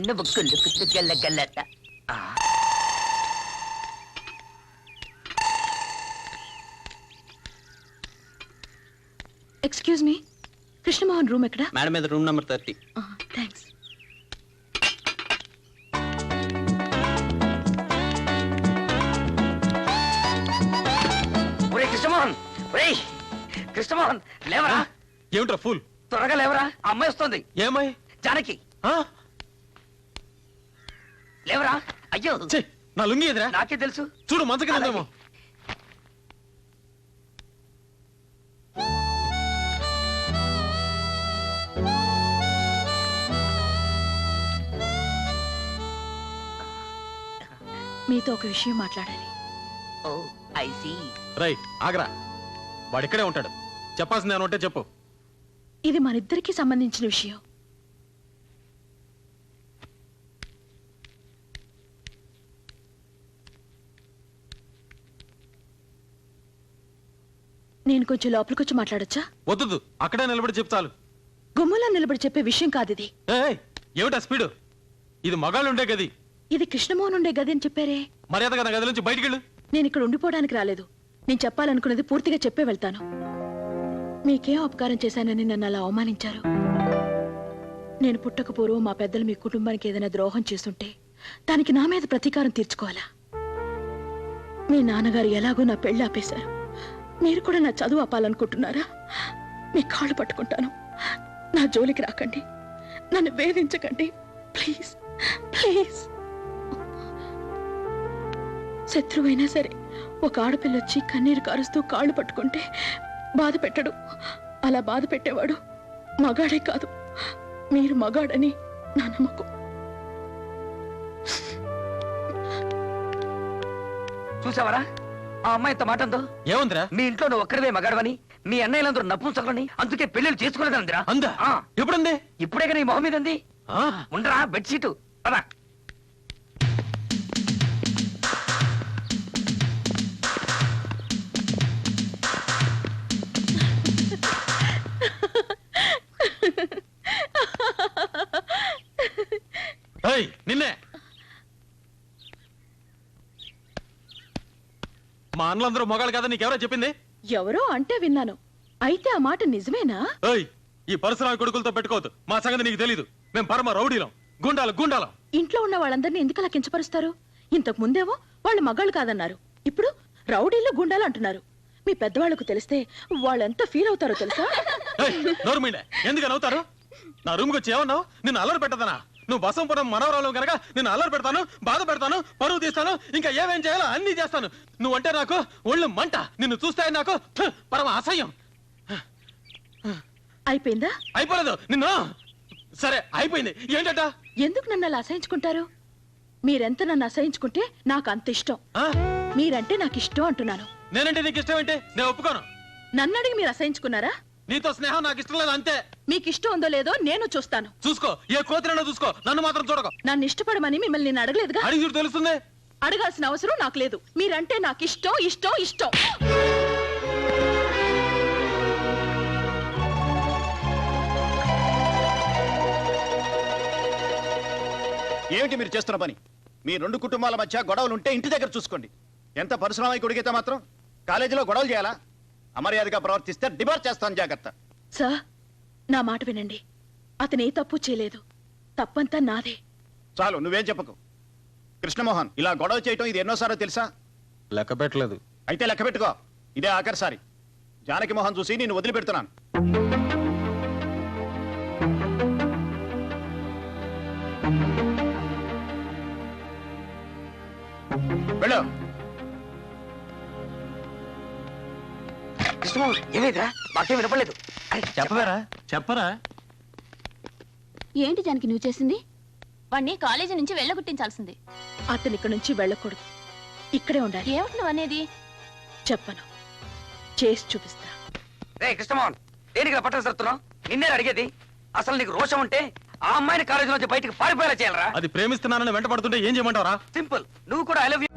నువ్వు కుళ్ళు కుట్టుకెళ్ళగలట. Excuse me, Krishnamohan room ఎక్కడ? మేడం మీద room number 30. Thanks. Krishnamohan, Krishnamohan లేవరా. ఏమిట్రా ఫుల్? త్వరగా లేవరా, అమ్మాయి వస్తుంది. ఏమై? జానకి లేవరా. అయ్యో నా లుంగి ఎదురా. నాకే తెలుసు, చూడు మంచ కిందేమో. మీతో ఒక విషయం మాట్లాడాలి. ఓ ఐ సీ. రై ఆగరా, వాడిక్కడే ఉంటాడు. చెప్పాల్సింది ఏమంటే చెప్పు. ఇది మనిద్దరికి సంబంధించిన విషయం. నేను కొంచెం లోపలికొచ్చి మాట్లాడొచ్చా? వద్దు, అక్కడే నిలబడి చెప్తాను. గుమ్మలో నిలబడి చెప్పే విషయం కాదు ఇది. ఏమిటా స్పీడు? ఇది మగాళ్ళు ఉండే గది. ఇది కృష్ణమోహన్ ఉండే గది అని చెప్పారే. మర్యాదగా నా గది నుంచి బయటికి వెళ్ళు. నేను ఇక్కడ ఉండిపోవడానికి రాలేదు. నేను చెప్పాలనుకున్నది పూర్తిగా చెప్పే వెళ్తాను. మీకేం అపకారం చేశానని నన్ను అలా అవమానించారు. నేను పుట్టక పూర్వం మా పెద్దలు మీ కుటుంబానికి ఏదైనా ద్రోహం చేస్తుంటే దానికి నా మీద ప్రతీకారం తీర్చుకోవాలా? మీ నాన్నగారు ఎలాగో నా పెళ్లి ఆపేశారు. మీరు కూడా నా చదువు ఆపాలనుకుంటున్నారా? మీ కాళ్ళు పట్టుకుంటాను. నా జోలికి రాకండి, నన్ను వేధించకండి ప్లీజ్ ప్లీజ్. శత్రువైనా సరే ఒక ఆడపిల్లొచ్చి కన్నీరు కారుస్తూ కాళ్ళు పట్టుకుంటే బాధ పెట్టడు. అలా బాధ పెట్టేవాడు మగాడే కాదు. మీరు మగాడని నా నమ్మకం. చూసావరా ఆ అమ్మాయి ఎంత మాట ఉందో? ఏముందిరా? మీ ఇంట్లో నువ్వు ఒక్కరివే మగాడవని, మీ అన్నయ్యలందరూ నపుంసకులని, అందుకే పెళ్లిళ్ళు చేసుకోలేదందిరా. అందా? ఎప్పుడుంది? ఇప్పుడే నీ మొహం మీద ఉంది. ఉండరా బెడ్షీట్ పదా. నిన్నే మా అన్నలందరూ మొగాళ్ళు కదా నీకెవరో చెప్పింది? ఎవరో అంటే విన్నాను. అయితే ఆ మాట నిజమేనా? ఈ పరశురామి కొడుకులతో పెట్టుకోవద్దు. మా సంగతి నీకు తెలీదు. మేము పరమ రౌడీలం, గుండాలం. ఇంట్లో ఉన్న వాళ్ళందరినీ ఎందుకలా కించపరుస్తారు? ఇంతకు ముందేమో వాళ్ళు మగాళ్ళు కాదన్నారు, ఇప్పుడు రౌడీలు గుండాలు అంటున్నారు. మీ పెద్దవాళ్లకు తెలిస్తే వాళ్ళెంత ఫీల్ అవుతారో తెలుసా? ఎందుకు నవ్వుతారు? నా రూమ్కి వచ్చి ఏమన్నావు? నిన్ను అల్లరి పెట్టదనా? నువ్వు బసంపురం మనవరాలు కనుక నిన్ను అల్లరి పెడతాను, బాధ పెడతాను, పరువు తీస్తాను, ఇంకా ఏమేం చేయాలో అన్ని చేస్తాను. నువ్వంటే నాకు ఒళ్ళు మంట. నిన్ను చూస్తే నాకు పరమ అసహ్యం. అయిపోయిందా? అయిపోలేదు. నిన్ను సరే అయిపోయింది. ఏంటట? ఎందుకు నన్ను అలా అసహించుకుంటారు? మీరెంత నన్ను అసహించుకుంటే నాకు అంత ఇష్టం. మీరంటే నాకు ఇష్టం అంటున్నాను. నేనంటే నీకు ఇష్టం ఏంటి? నేను ఒప్పుకోను. నన్ను అడిగి మీరు అసహించుకున్నారా? నీతో స్నేహం నాకు ఇష్టం లేదు, అంతే. మీకు ఇష్టం ఉందో లేదో నేను చూస్తాను. చూసుకో, ఏ కోతిరైనా చూసుకో, నన్ను మాత్రం చూడకు. నన్ను ఇష్టపడమని మిమ్మల్ని నేను అడగలేదుగా. అడిగి చూడు తెలుస్తుంది. అడగాల్సిన అవసరం నాకు లేదు. మీరంటే నాకు ఇష్టం ఇష్టం ఇష్టం. ఏమిటి మీరు చేస్తున్న పని? మీ రెండు కుటుంబాల మధ్య గొడవలు ఉంటే ఇంటి దగ్గర చూసుకోండి. ఎంత పరిశ్రమ కొడిగితే మాత్రం కాలేజీలో గొడవలు చేయాలా? అమర్యాదగా ప్రవర్తిస్తే డిబార్ చేస్తాను, జాగ్రత్త. సార్, నా మాట వినండి. అతను ఏ తప్పు చేయలేదు. తప్పంతా నాదే. చాలు, నువ్వేం చెప్పకు. కృష్ణమోహన్, ఇలా గొడవ చేయటం ఇది ఎన్నోసారో తెలుసా? లెక్క పెట్టలేదు. అయితే లెక్క పెట్టుకో. ఇదే ఆఖరిసారి. జానకి మోహన్ చూసి నేను వదిలిపెడుతున్నాను. వెళ్ళు. ఏమైందిరా? మాకేం వినపడలేదు. చెప్పరా. ఏంటి జానకి నువ్వు చేసింది? వాణ్ణి కాలేజీ నుంచి వెళ్ళగొట్టించాల్సింది. అతను ఇక్కడ నుంచి వెళ్ళకూడదు, ఇక్కడే ఉండాలి. ఏమిటి నువ్వు అనేది? చెప్పను, చేసి చూపిస్తా. రే కృష్ణమోహన్, దేనికి పట్టణ సరుతున్నావు? నిన్నే అడిగేది. అసలు నీకు రోషం ఉంటే ఆ అమ్మాయిని కాలేజీ నుంచి బయటకు పారిపోయేలా చేయాలరా? అది ప్రేమిస్తున్నానని వెంటబడుతుంటే ఏం చేయమంటారా? సింపుల్, నువ్వు కూడా ఐ లవ్ యూ